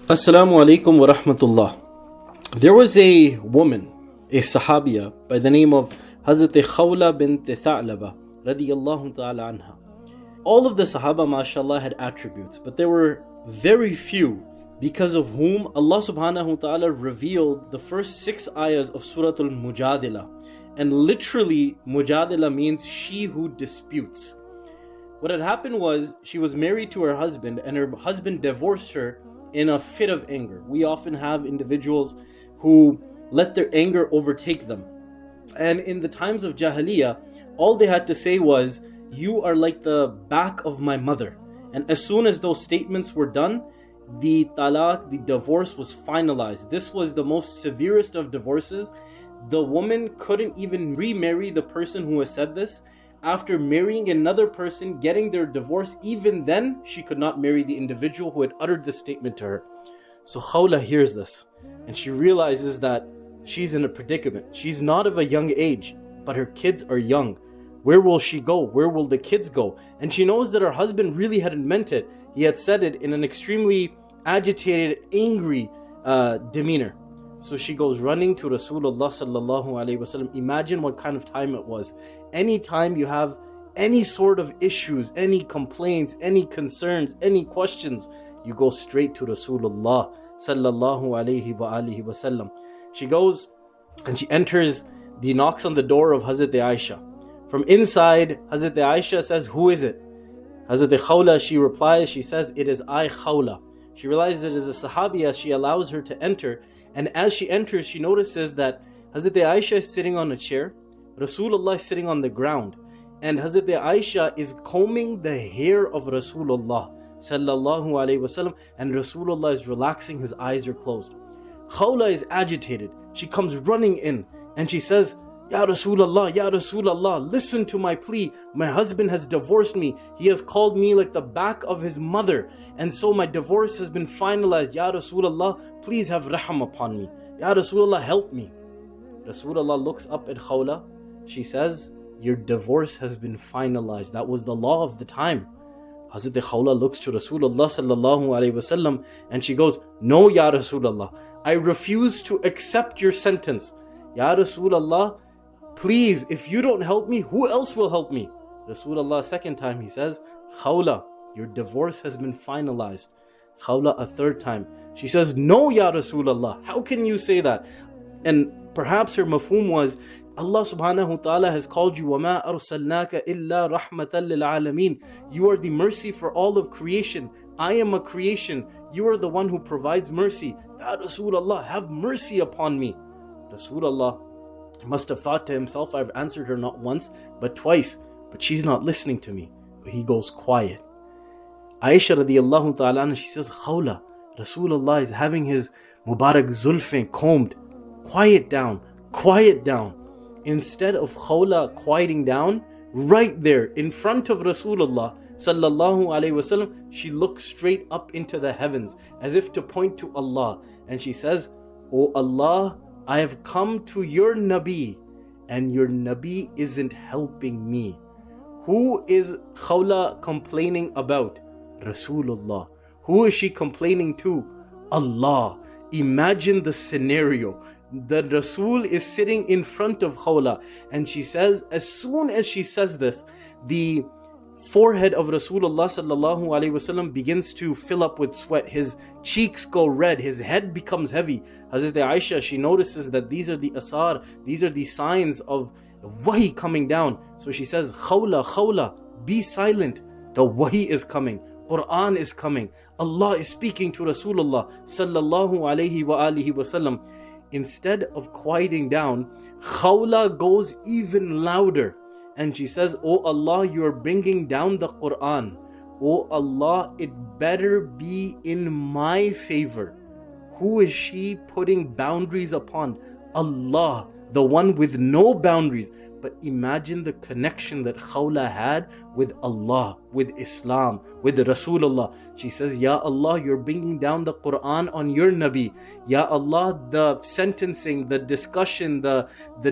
Assalamu alaikum wa rahmatullah. There was a woman, a Sahabiya, by the name of Hazrat Khawla bint Thalabah, radiyallahu ta'ala anha. All of the Sahaba, mashallah, had attributes, but there were very few because of whom Allah subhanahu wa ta'ala revealed the first 6 ayahs of Surah Al-Mujadila. And literally, Mujadila means she who disputes. What had happened was, she was married to her husband, and her husband divorced her in a fit of anger. We often have individuals who let their anger overtake them. And in the times of Jahiliyyah, all they had to say was, "You are like the back of my mother." And as soon as those statements were done, the talaq, the divorce, was finalized. This was the most severest of divorces. The woman couldn't even remarry the person who has said this. After marrying another person, getting their divorce, even then she could not marry the individual who had uttered this statement to her. So Khawla hears this, and she realizes that she's in a predicament. She's not of a young age, but her kids are young. Where will she go? Where will the kids go? And she knows that her husband really hadn't meant it. He had said it in an extremely agitated, angry demeanor. So she goes running to Rasulullah sallallahu alaihi wasallam. Imagine what kind of time it was. Anytime you have any sort of issues, any complaints, any concerns, any questions, you go straight to Rasulullah sallallahu alaihi wasallam. She goes and she enters, knocks on the door of Hazrat Aisha. From inside, Hazrat Aisha says, "Who is it?" Hazrat Khawla, she replies, she says, "It is I, Khawla." She realizes it is a Sahabiya. She allows her to enter. And as she enters, she notices that Hazrat Aisha is sitting on a chair, Rasulullah is sitting on the ground, and Hazrat Aisha is combing the hair of Rasulullah sallallahu alaihi wasallam, and Rasulullah is relaxing, his eyes are closed. Khawla is agitated. She comes running in and she says, "Ya Rasulullah, Ya Rasulullah, listen to my plea. My husband has divorced me. He has called me like the back of his mother. And so my divorce has been finalized. Ya Rasulullah, please have raham upon me. Ya Rasulullah, help me." Rasulullah looks up at Khawla. She says, "Your divorce has been finalized." That was the law of the time. Hazrat Khawla looks to Rasulullah sallallahu alaihi wasallam and she goes, "No, Ya Rasulullah, I refuse to accept your sentence. Ya Rasulullah, please, if you don't help me, who else will help me?" Rasulullah, second time, he says, "Khawla, your divorce has been finalized." Khawla, a third time, she says, "No, Ya Rasulullah, how can you say that?" And perhaps her mafhum was, Allah subhanahu wa ta'ala has called you, وَمَا أَرْسَلْنَاكَ إِلَّا رَحْمَةً لِلْعَالَمِينَ. You are the mercy for all of creation. I am a creation. You are the one who provides mercy. Ya Rasulullah, have mercy upon me. Rasulullah must have thought to himself, I've answered her not once, but twice, but she's not listening to me. But he goes quiet. Aisha radiyallahu ta'ala, she says, "Khawla, Rasulullah is having his Mubarak Zulfin combed. Quiet down, quiet down." Instead of Khawla quieting down, right there in front of Rasulullah sallallahu alaihi wasallam, she looks straight up into the heavens as if to point to Allah. And she says, "O Allah, I have come to your Nabi, and your Nabi isn't helping me." Who is Khawla complaining about? Rasulullah. Who is she complaining to? Allah. Imagine the scenario. The Rasul is sitting in front of Khawla, and she says, as soon as she says this, the forehead of Rasulullah sallallahu alaihi wasallam begins to fill up with sweat. His cheeks go red. His head becomes heavy. Hazrat Aisha, she notices that these are the asar, these are the signs of wahi coming down. So she says, "Khawla, Khawla, be silent. The wahi is coming. Quran is coming. Allah is speaking to Rasulullah sallallahu alaihi wa alihi wasallam." Instead of quieting down, Khawla goes even louder. And she says, "Oh Allah, you are bringing down the Quran. Oh Allah, it better be in my favor." Who is she putting boundaries upon? Allah, the one with no boundaries. But imagine the connection that Khawla had with Allah, with Islam, with Rasulullah. She says, "Ya Allah, you're bringing down the Quran on your Nabi. Ya Allah, the sentencing, the discussion, the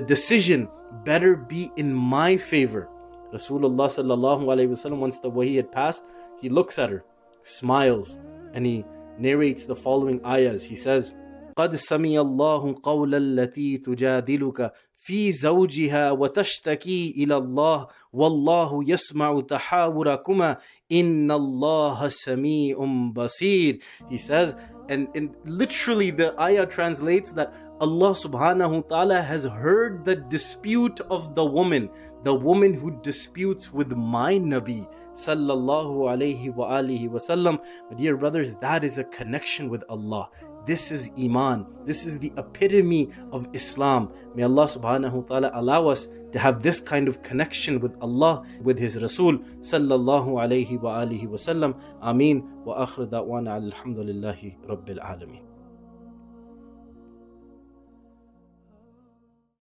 decision better be in my favor." Rasulullah sallallahu alaihi wasallam, once the wahi had passed, he looks at her, smiles, and he narrates the following ayahs. He says, قد سمع الله قول التي تجادلك في زوجها وتشتكي إلى الله والله يسمع تحاوركما إن الله سميع بصير. He says, and literally the ayah translates that Allah subhanahu wa ta'ala has heard the dispute of the woman who disputes with my Nabi sallallahu alayhi wa alihi wasallam. My dear brothers, that is a connection with Allah. This is Iman. This is the epitome of Islam. May Allah subhanahu wa ta'ala allow us to have this kind of connection with Allah, with His Rasul sallallahu alayhi wa alihi wasallam. Ameen. Wa akhir da'wana alhamdulillahi rabbil alameen.